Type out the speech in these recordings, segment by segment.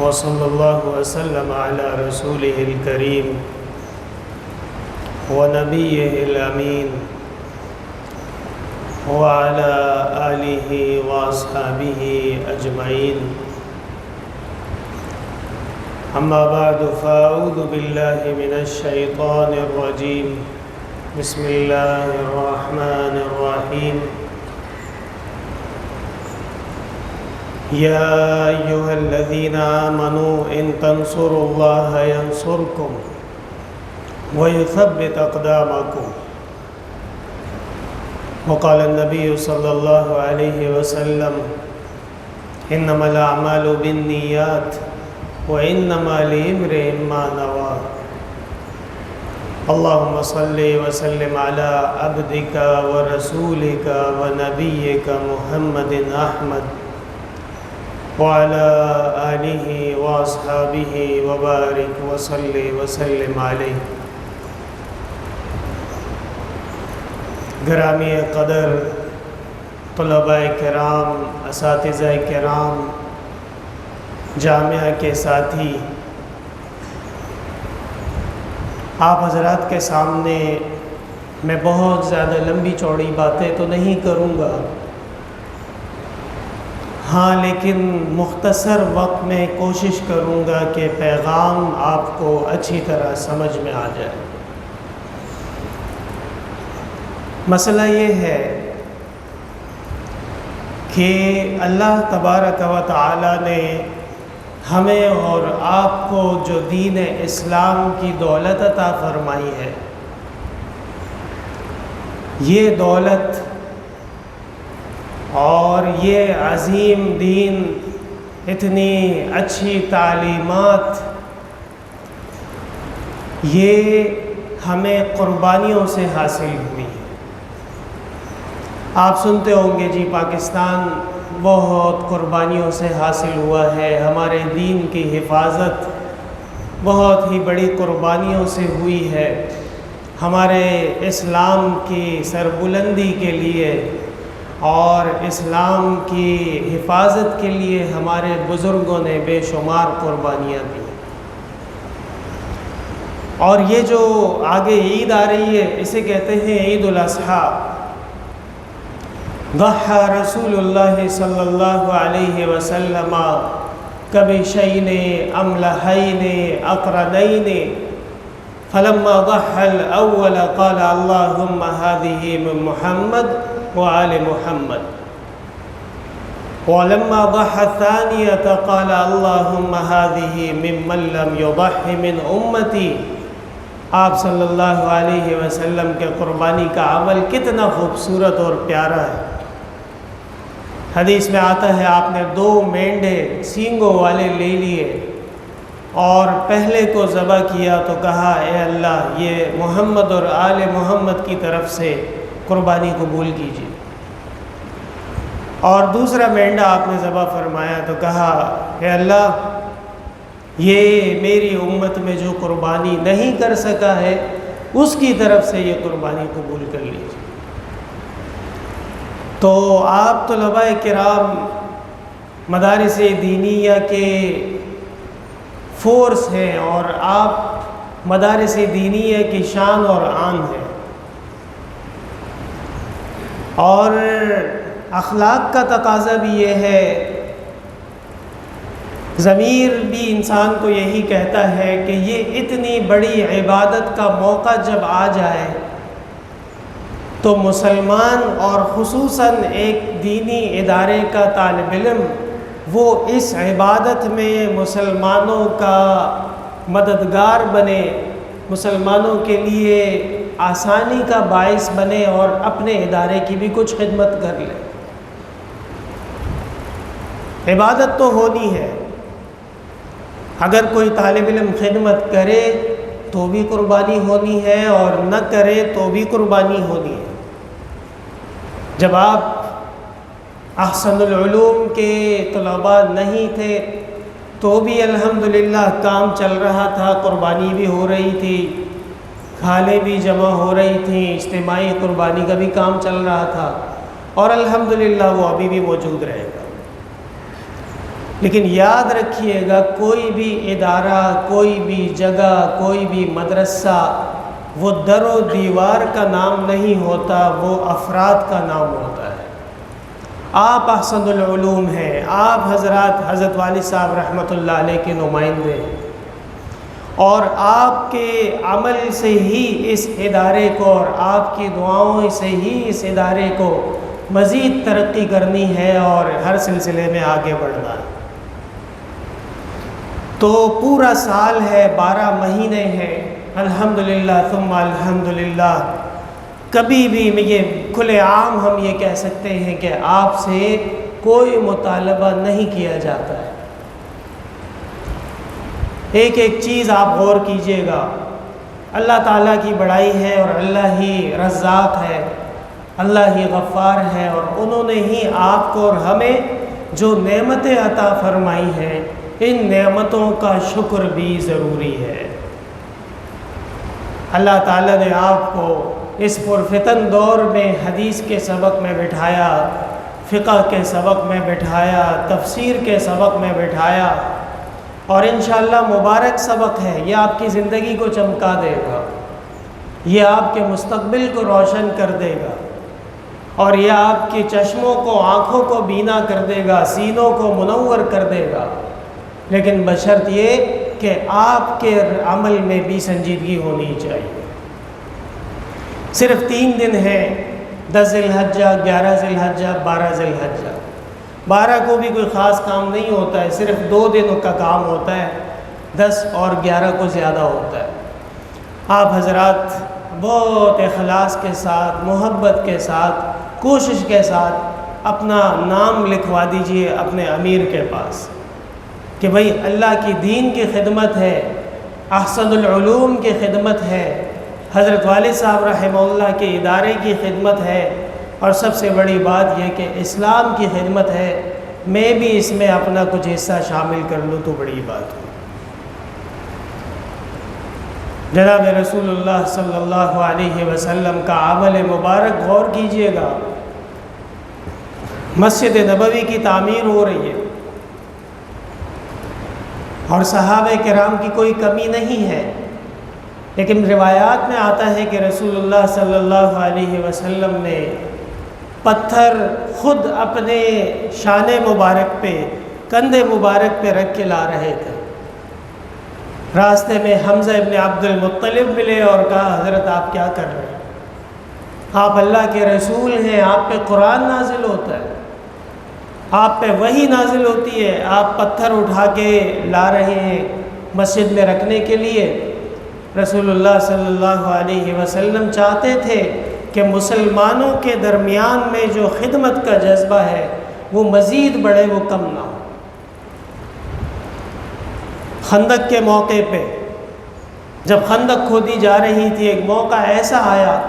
وصلى الله وسلم على رسوله الكريم ونبيه الأمين وعلى آله وأصحابه أجمعين. أما بعد فأعوذ بالله من الشيطان الرجيم. بسم الله الرحمن الرحيم. يا أيها الذين آمنوا إن تنصروا الله ينصركم ويثبت أقدامكم. وقال النبي صلى الله عليه وسلم إنما الأعمال بالنيات وإنما لامرئ ما نوى. اللهم صل وسلم على عبدك ورسولك ونبيك محمد أحمد وعلى آله وأصحابه وبارك وسلم عليه. گرامی قدر طلباء کرام، اساتذہ کرام، جامعہ کے ساتھی، آپ حضرات کے سامنے میں بہت زیادہ لمبی چوڑی باتیں تو نہیں کروں گا، ہاں لیکن مختصر وقت میں کوشش کروں گا کہ پیغام آپ کو اچھی طرح سمجھ میں آ جائے. مسئلہ یہ ہے کہ اللہ تبارک و تعالی نے ہمیں اور آپ کو جو دین اسلام کی دولت عطا فرمائی ہے، یہ دولت اور یہ عظیم دین، اتنی اچھی تعلیمات، یہ ہمیں قربانیوں سے حاصل ہوئی. آپ سنتے ہوں گے جی پاکستان بہت قربانیوں سے حاصل ہوا ہے، ہمارے دین کی حفاظت بہت ہی بڑی قربانیوں سے ہوئی ہے، ہمارے اسلام کی سربلندی کے لیے اور اسلام کی حفاظت کے لیے ہمارے بزرگوں نے بے شمار قربانیاں دی. اور یہ جو آگے عید آ رہی ہے، اسے کہتے ہیں عید الاضحیٰ. ضحى رسول اللہ صلی اللہ علیہ وسلم کبشین املحین اقرنین فلما ضحى الاول قال اللهم هذه من محمد وآل محمد ولما ضحى الثانية قال اللهم هذه ممن لم يضح من امتی. آپ صلی اللہ علیہ وسلم کے قربانی کا عمل کتنا خوبصورت اور پیارا ہے. حدیث میں آتا ہے آپ نے 2 مینڈے سینگوں والے لے لیے اور پہلے کو ذبح کیا تو کہا اے اللہ یہ محمد اور آل محمد کی طرف سے قربانی قبول کیجیے. اور دوسرا مینڈا آپ نے ذبح فرمایا تو کہا اے اللہ یہ میری امت میں جو قربانی نہیں کر سکا ہے اس کی طرف سے یہ قربانی قبول کر لیجیے. تو آپ طلباء کرام مدارس دینیہ کے فورس ہیں اور آپ مدارس دینیہ کی شان اور آن ہیں، اور اخلاق کا تقاضا بھی یہ ہے، ضمیر بھی انسان کو یہی کہتا ہے کہ یہ اتنی بڑی عبادت کا موقع جب آ جائے تو مسلمان اور خصوصاً ایک دینی ادارے کا طالب علم وہ اس عبادت میں مسلمانوں کا مددگار بنے، مسلمانوں کے لیے آسانی کا باعث بنے اور اپنے ادارے کی بھی کچھ خدمت کر لے. عبادت تو ہونی ہے، اگر کوئی طالب علم خدمت کرے تو بھی قربانی ہونی ہے اور نہ کرے تو بھی قربانی ہونی ہے. جب آپ احسن العلوم کے طلباء نہیں تھے تو بھی الحمدللہ کام چل رہا تھا، قربانی بھی ہو رہی تھی، کھالیں بھی جمع ہو رہی تھیں، اجتماعی قربانی کا بھی کام چل رہا تھا، اور الحمدللہ وہ ابھی بھی موجود رہے گا. لیکن یاد رکھیے گا کوئی بھی ادارہ، کوئی بھی جگہ، کوئی بھی مدرسہ وہ در و دیوار کا نام نہیں ہوتا، وہ افراد کا نام ہوتا ہے۔ آپ احسن العلوم ہیں، آپ حضرت والد صاحب رحمۃ اللہ علیہ کے نمائندے ہیں، اور آپ کے عمل سے ہی اس ادارے کو اور آپ کی دعاؤں سے ہی اس ادارے کو مزید ترقی کرنی ہے اور ہر سلسلے میں آگے بڑھنا ہے۔ تو پورا سال ہے، 12 مہینے ہیں، الحمدللہ ثم الحمدللہ۔ کبھی بھی یہ کھلے عام ہم یہ کہہ سکتے ہیں کہ آپ سے کوئی مطالبہ نہیں کیا جاتا ہے۔ ایک ایک چیز آپ غور کیجئے گا، اللہ تعالیٰ کی بڑائی ہے اور اللہ ہی رزاق ہے، اللہ ہی غفار ہے، اور انہوں نے ہی آپ کو اور ہمیں جو نعمتیں عطا فرمائی ہیں، ان نعمتوں کا شکر بھی ضروری ہے۔ اللہ تعالیٰ نے آپ کو اس پرفتن دور میں حدیث کے سبق میں بٹھایا، فقہ کے سبق میں بٹھایا، تفسیر کے سبق میں بٹھایا، اور انشاءاللہ مبارک سبق ہے۔ یہ آپ کی زندگی کو چمکا دے گا، یہ آپ کے مستقبل کو روشن کر دے گا، اور یہ آپ کے چشموں کو، آنکھوں کو بینا کر دے گا، سینوں کو منور کر دے گا، لیکن بشرط یہ کہ آپ کے عمل میں بھی سنجیدگی ہونی چاہیے۔ صرف 3 دن ہیں، 10 ذی الحجہ، 11 ذی الحجہ، 12 ذی الحجہ۔ 12 کو بھی کوئی خاص کام نہیں ہوتا ہے، صرف 2 دنوں کا کام ہوتا ہے، 10 اور 11 کو زیادہ ہوتا ہے۔ آپ حضرات بہت اخلاص کے ساتھ، محبت کے ساتھ، کوشش کے ساتھ اپنا نام لکھوا دیجئے اپنے امیر کے پاس کہ بھئی اللہ کی دین کی خدمت ہے، احسن العلوم کی خدمت ہے، حضرت والد صاحب رحمہ اللہ کے ادارے کی خدمت ہے، اور سب سے بڑی بات یہ کہ اسلام کی خدمت ہے، میں بھی اس میں اپنا کچھ حصہ شامل کر لوں تو بڑی بات ہے۔ جناب رسول اللہ صلی اللہ علیہ وسلم کا عمل مبارک غور کیجئے گا۔ مسجد نبوی کی تعمیر ہو رہی ہے، اور صحابہ کرام کی کوئی کمی نہیں ہے، لیکن روایات میں آتا ہے کہ رسول اللہ صلی اللہ علیہ وسلم نے پتھر خود اپنے شانے مبارک پہ، کندھے مبارک پہ رکھ کے لا رہے تھے۔ راستے میں حمزہ ابن عبد المطلب ملے اور کہا حضرت آپ کیا کر رہے ہیں؟ آپ اللہ کے رسول ہیں، آپ پہ قرآن نازل ہوتا ہے، آپ پہ وحی نازل ہوتی ہے، آپ پتھر اٹھا کے لا رہے ہیں مسجد میں رکھنے کے لیے۔ رسول اللہ صلی اللہ علیہ وسلم چاہتے تھے کہ مسلمانوں کے درمیان میں جو خدمت کا جذبہ ہے وہ مزید بڑھے، وہ کم نہ ہو۔ خندق کے موقع پہ جب خندق کھودی جا رہی تھی، ایک موقع ایسا آیا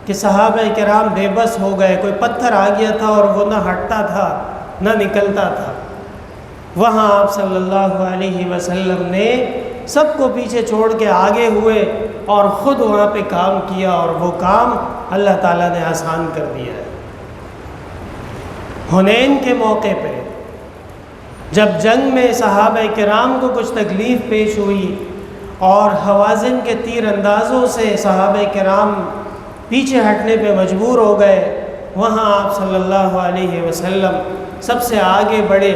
کہ صحابہ کرام بے بس ہو گئے، کوئی پتھر آ گیا تھا اور وہ نہ ہٹتا تھا نہ نکلتا تھا۔ وہاں آپ صلی اللہ علیہ وسلم نے سب کو پیچھے چھوڑ کے آگے ہوئے اور خود وہاں پہ کام کیا، اور وہ کام اللہ تعالیٰ نے آسان کر دیا ہے۔ حنین کے موقع پہ جب جنگ میں صحابہ کرام کو کچھ تکلیف پیش ہوئی اور حوازن کے تیر اندازوں سے صحابہ کرام پیچھے ہٹنے پہ مجبور ہو گئے، وہاں آپ صلی اللہ علیہ وسلم سب سے آگے بڑھے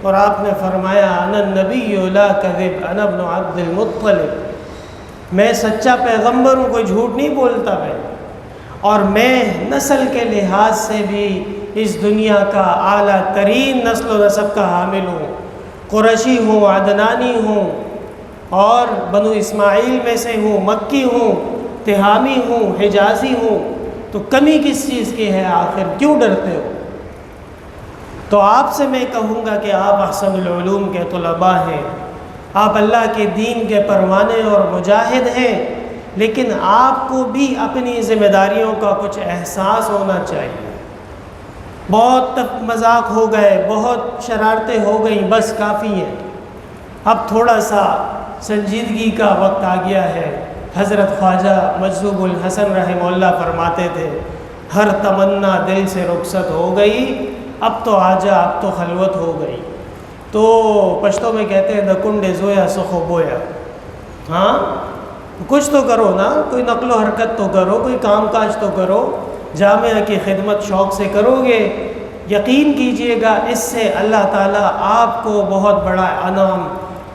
اور آپ نے فرمایا انا النبی لا کذب انا ابن عبد المطلب، میں سچا پیغمبر ہوں، کوئی جھوٹ نہیں بولتا میں، اور میں نسل کے لحاظ سے بھی اس دنیا کا اعلیٰ ترین نسل و نسب کا حامل ہوں، قریشی ہوں، عدنانی ہوں، اور بنو اسماعیل میں سے ہوں، مکی ہوں، تہامی ہوں، حجازی ہوں، تو کمی کس چیز کی ہے آخر، کیوں ڈرتے ہو؟ تو آپ سے میں کہوں گا کہ آپ احسن العلوم کے طلباء ہیں، آپ اللہ کے دین کے پروانے اور مجاہد ہیں، لیکن آپ کو بھی اپنی ذمہ داریوں کا کچھ احساس ہونا چاہیے۔ بہت مذاق ہو گئے، بہت شرارتیں ہو گئیں، بس کافی ہے، اب تھوڑا سا سنجیدگی کا وقت آ گیا ہے۔ حضرت خواجہ مجذوب الحسن رحمہ اللہ فرماتے تھے ہر تمنا دل سے رخصت ہو گئی، اب تو آجا، اب تو خلوت ہو گئی۔ تو پشتو میں کہتے ہیں دکنڈے زویا سخو بویا، ہاں کچھ تو کرو نا، کوئی نقل و حرکت تو کرو، کوئی کام کاج تو کرو، جامعہ کی خدمت شوق سے کرو گے، یقین کیجئے گا اس سے اللہ تعالیٰ آپ کو بہت بڑا انعام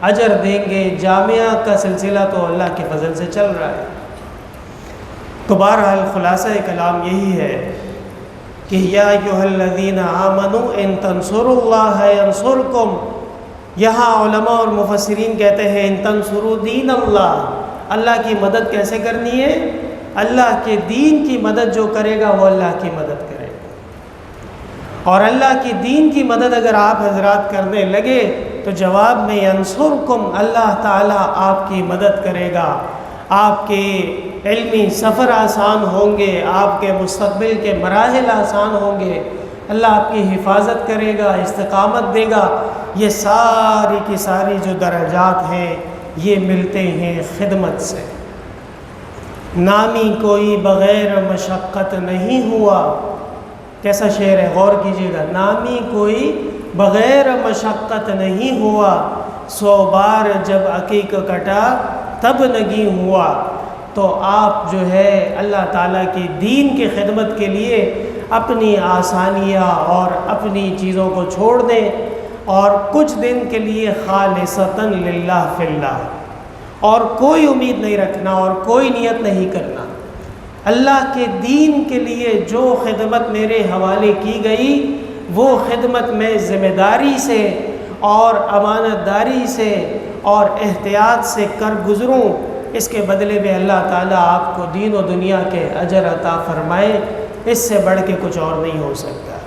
اجر دیں گے۔ جامعہ کا سلسلہ تو اللہ کے فضل سے چل رہا ہے۔ تو بہرحال خلاصہ کلام یہی ہے کہ یا ایھا الذین آمنوا ان تنصروا اللہ ینصرکم، یہاں علماء اور مفسرین کہتے ہیں ان تنصروا دین اللہ، اللہ کی مدد کیسے کرنی ہے؟ اللہ کے دین کی مدد جو کرے گا وہ اللہ کی مدد کرے گا، اور اللہ کی دین کی مدد اگر آپ حضرات کرنے لگے تو جواب میں ینصرکم، اللہ تعالیٰ آپ کی مدد کرے گا، آپ کے علمی سفر آسان ہوں گے، آپ کے مستقبل کے مراحل آسان ہوں گے، اللہ آپ کی حفاظت کرے گا، استقامت دے گا۔ یہ ساری کی ساری جو درجات ہیں یہ ملتے ہیں خدمت سے۔ نامی کوئی بغیر مشقت نہیں ہوا، کیسا شعر ہے، غور کیجیے گا، نامی کوئی بغیر مشقت نہیں ہوا، 100 بار جب عقیق کٹا تب نگیں ہوا۔ تو آپ جو ہے اللہ تعالیٰ کی دین کی خدمت کے لیے اپنی آسانیاں اور اپنی چیزوں کو چھوڑ دیں، اور کچھ دن کے لیے خالصتاً للہ فی اللہ، اور کوئی امید نہیں رکھنا اور کوئی نیت نہیں کرنا، اللہ کے دین کے لیے جو خدمت میرے حوالے کی گئی وہ خدمت میں ذمہ داری سے اور امانت داری سے اور احتیاط سے کر گزروں، اس کے بدلے میں اللہ تعالیٰ آپ کو دین و دنیا کے اجر عطا فرمائے، اس سے بڑھ کے کچھ اور نہیں ہو سکتا۔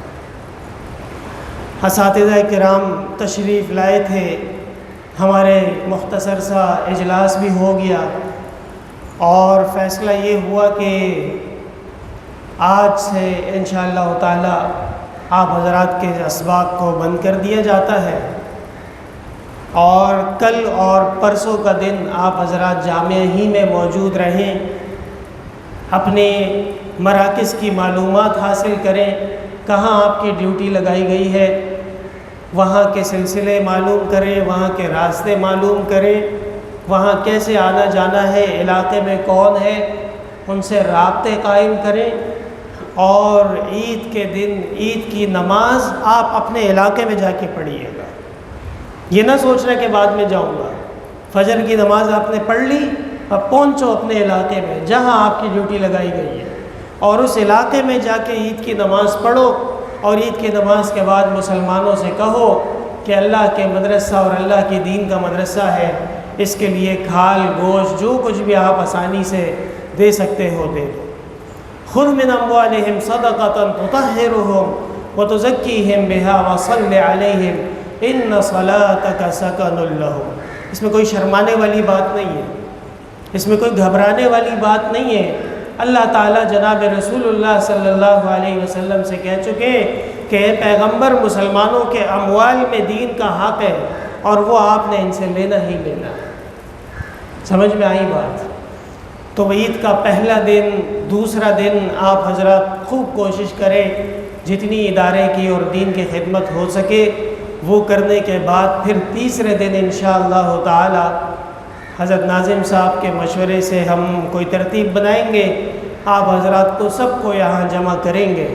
اساتذہ کرام تشریف لائے تھے، ہمارے مختصر سا اجلاس بھی ہو گیا، اور فیصلہ یہ ہوا کہ آج سے انشاءاللہ تعالیٰ آپ حضرات کے اسباق کو بند کر دیا جاتا ہے، اور کل اور پرسوں کا دن آپ حضرات جامعہ ہی میں موجود رہیں، اپنے مراکز کی معلومات حاصل کریں، کہاں آپ کی ڈیوٹی لگائی گئی ہے، وہاں کے سلسلے معلوم کریں، وہاں کے راستے معلوم کریں، وہاں کیسے آنا جانا ہے، علاقے میں کون ہے، ان سے رابطے قائم کریں، اور عید کے دن عید کی نماز آپ اپنے علاقے میں جا کے پڑھیے گا۔ یہ نہ سوچنا کہ بعد میں جاؤں گا، فجر کی نماز آپ نے پڑھ لی، اب پہنچو اپنے علاقے میں جہاں آپ کی ڈیوٹی لگائی گئی ہے، اور اس علاقے میں جا کے عید کی نماز پڑھو، اور عید کی نماز کے بعد مسلمانوں سے کہو کہ اللہ کے مدرسہ اور اللہ کی دین کا مدرسہ ہے، اس کے لیے کھال گوشت جو کچھ بھی آپ آسانی سے دے سکتے ہو دے دو۔ خذ من اموالہم صدقۃ تطہرہم وتزکیہم بہا وصل علیہم ان صلاتک سکن لہم۔ اس میں کوئی شرمانے والی بات نہیں ہے، اس میں کوئی گھبرانے والی بات نہیں ہے۔ اللہ تعالیٰ جناب رسول اللہ صلی اللہ علیہ وسلم سے کہہ چکے کہ اے پیغمبر، مسلمانوں کے اموال میں دین کا حق ہے، اور وہ آپ نے ان سے لینا ہی لینا ہے۔ سمجھ میں آئی بات؟ تو عید کا پہلا دن، دوسرا دن آپ حضرات خوب کوشش کریں جتنی ادارے کی اور دین کی خدمت ہو سکے وہ کرنے کے بعد پھر تیسرے دن انشاءاللہ تعالی حضرت ناظم صاحب کے مشورے سے ہم کوئی ترتیب بنائیں گے، آپ حضرات کو سب کو یہاں جمع کریں گے،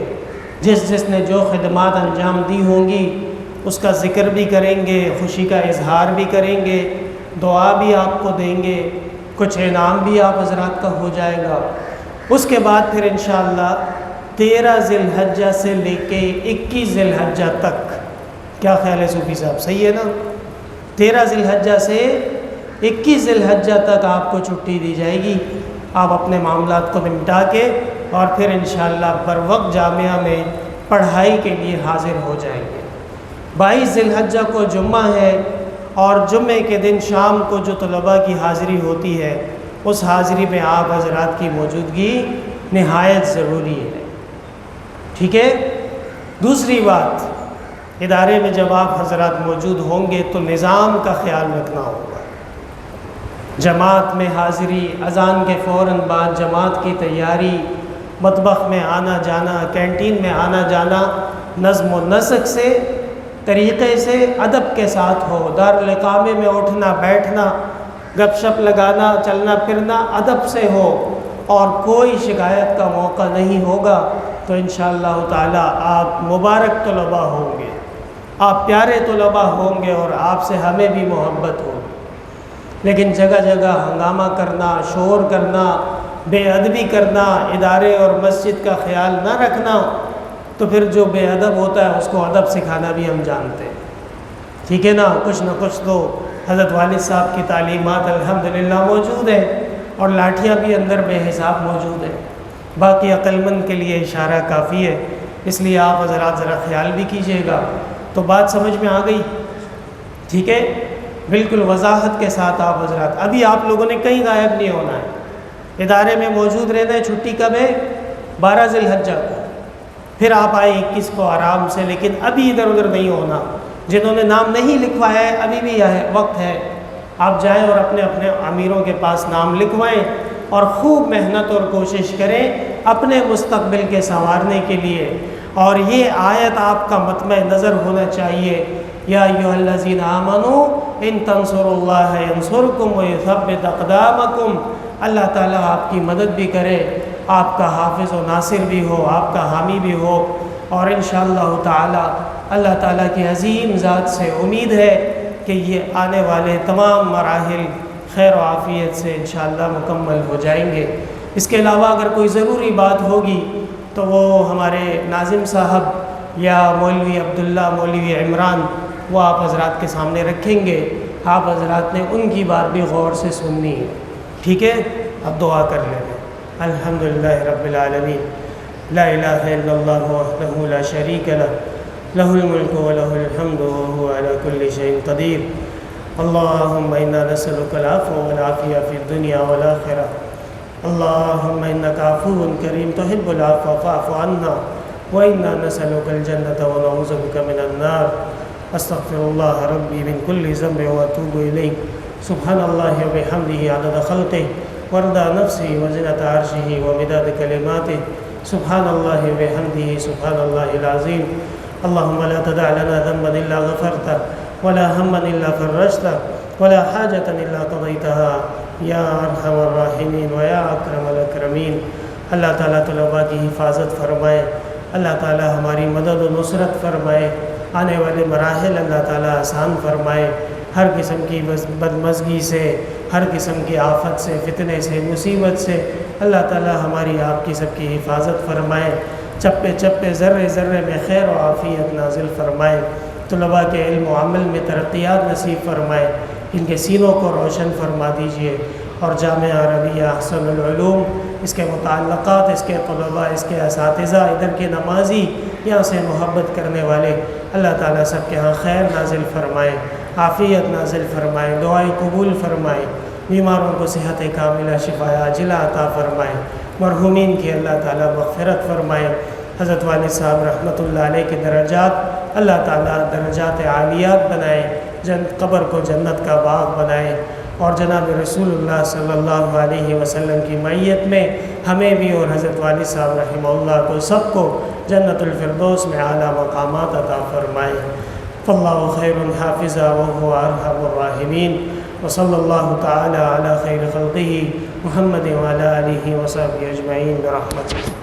جس نے جو خدمات انجام دی ہوں گی اس کا ذکر بھی کریں گے، خوشی کا اظہار بھی کریں گے، دعا بھی آپ کو دیں گے، کچھ انعام بھی آپ حضرات کا ہو جائے گا۔ اس کے بعد پھر انشاءاللہ 13 ذی الحجہ سے لے کے 21 ذی الحجہ تک، کیا خیال ہے صوفی صاحب، صحیح ہے نا؟ 13 ذی الحجہ سے 21 ذی الحجہ تک آپ کو چھٹی دی جائے گی، آپ اپنے معاملات کو نمٹا کے اور پھر انشاءاللہ بروقت جامعہ میں پڑھائی کے لیے حاضر ہو جائیں گے۔ 22 ذی الحجہ کو جمعہ ہے، اور جمعے کے دن شام کو جو طلباء کی حاضری ہوتی ہے اس حاضری میں آپ حضرات کی موجودگی نہایت ضروری ہے، ٹھیک ہے؟ دوسری بات، ادارے میں جب آپ حضرات موجود ہوں گے تو نظام کا خیال رکھنا ہوگا، جماعت میں حاضری، اذان کے فوراً بعد جماعت کی تیاری، مطبخ میں آنا جانا، کینٹین میں آنا جانا نظم و نسق سے طریقے سے ادب کے ساتھ ہو۔ دارالاقامے میں اٹھنا بیٹھنا، گپ شپ لگانا، چلنا پھرنا ادب سے ہو، اور کوئی شکایت کا موقع نہیں ہوگا، تو انشاءاللہ تعالی آپ مبارک طلباء ہوں گے، آپ پیارے طلباء ہوں گے، اور آپ سے ہمیں بھی محبت ہوگی۔ لیکن جگہ جگہ ہنگامہ کرنا، شور کرنا، بے ادبی کرنا، ادارے اور مسجد کا خیال نہ رکھنا، تو پھر جو بے ادب ہوتا ہے اس کو ادب سکھانا بھی ہم جانتے ہیں، ٹھیک ہے نا۔ کچھ نہ کچھ تو حضرت والد صاحب کی تعلیمات الحمدللہ موجود ہیں، اور لاٹھیاں بھی اندر بے حساب موجود ہیں، باقی عقل مند کے لیے اشارہ کافی ہے، اس لیے آپ حضرات ذرا خیال بھی کیجیے گا۔ تو بات سمجھ میں آ گئی، ٹھیک ہے، بالکل وضاحت کے ساتھ آپ حضرات۔ ابھی آپ لوگوں نے کہیں غائب نہیں ہونا ہے، ادارے میں موجود رہنا ہے۔ چھٹی کب ہے؟ 12 ذی الحجہ کو، پھر آپ آئے 21 کو آرام سے، لیکن ابھی ادھر ادھر نہیں ہونا۔ جنہوں نے نام نہیں لکھوایا ہے ابھی بھی وقت ہے، آپ جائیں اور اپنے اپنے امیروں کے پاس نام لکھوائیں، اور خوب محنت اور کوشش کریں اپنے مستقبل کے سنوارنے کے لیے۔ اور یہ آیت آپ کا مطمع نظر ہونا چاہیے، یا ایھا الذین آمنوا ان تنصروا اللہ ینصرکم ویثبت اقدامکم۔ اللہ تعالیٰ آپ کی مدد بھی کرے، آپ کا حافظ و ناصر بھی ہو، آپ کا حامی بھی ہو، اور انشاءاللہ تعالیٰ اللہ تعالیٰ کی عظیم ذات سے امید ہے کہ یہ آنے والے تمام مراحل خیر و عافیت سے انشاءاللہ مکمل ہو جائیں گے۔ اس کے علاوہ اگر کوئی ضروری بات ہوگی تو وہ ہمارے ناظم صاحب یا مولوی عبداللہ، مولوی عمران، وہ آپ حضرات کے سامنے رکھیں گے۔ آپ حضرات نے ان کی بات بھی غور سے سننی ہے، ٹھیک ہے۔ اب دعا کر لیں۔ الحمدللہ رب العالمین، لا الہ الا اللہ وحدہ لا شریک لہ، لہ الملک ولہ الحمد وہو علی کل شیء قدیر۔ اللہم انا نسألک العفو والعافیہ فی الدنیا والآخرہ۔ اللہم انک عفو کریم تحب العفو فاعف عنا، وانا نسألک الجنة ونعوذ بک من النار۔ استغفر اللہ ربی من کل ذنب واتوب الیہ۔ سبحان اللہ وبحمدہ عدد خلقہ ورضا نفسہ وزنة عرشہ ومداد کلماتہ۔ سبحان اللہ وبحمدہ سبحان اللہ العظیم۔ اللہم لا تدع لنا ذنبا الا غفرتہ، ولا ہما الا فرجتہ، ولا حاجة الا قضیتها یا ارحم الراحمین ویا اکرم الاکرمین۔ اللہ تعالیٰ طلباء کی حفاظت فرمائے، اللہ تعالیٰ ہماری مدد و نصرت فرمائے، آنے والے مراحل اللہ تعالیٰ آسان فرمائے، ہر قسم کی بدمزگی سے، ہر قسم کی آفت سے، فتنے سے، مصیبت سے اللہ تعالیٰ ہماری آپ کی سب کی حفاظت فرمائے، چپے چپے ذرے ذرے میں خیر و عافیت نازل فرمائے، طلباء کے علم و عمل میں ترقیات نصیب فرمائے، ان کے سینوں کو روشن فرما دیجئے، اور جامعہ عربیہ احسن العلوم، اس کے متعلقات، اس کے طلباء، اس کے اساتذہ، ادھر کے نمازی، یہاں سے محبت کرنے والے، اللہ تعالیٰ سب کے ہاں خیر نازل فرمائے، عافیت نازل فرمائے، دعائیں قبول فرمائے، بیماروں کو صحت کاملہ شفا عاجلہ عطا فرمائے، مرحومین کی اللہ تعالیٰ مغفرت فرمائے۔ حضرت والد صاحب رحمۃ اللہ علیہ کے درجات اللہ تعالیٰ درجات عالیات بنائے، قبر کو جنت کا باغ بنائے، اور جناب رسول اللہ صلی اللہ علیہ وسلم کی معیت میں ہمیں بھی اور حضرت والد صاحب رحمہ اللہ کو سب کو جنت الفردوس میں اعلیٰ مقامات عطا فرمائے۔ فاللہ خیر حافظا وهو ارحم الراحمین، وصلی اللہ تعالی علی خیر خلقہ محمد وعلی آلہ وصحبہ اجمعین برحمتہ۔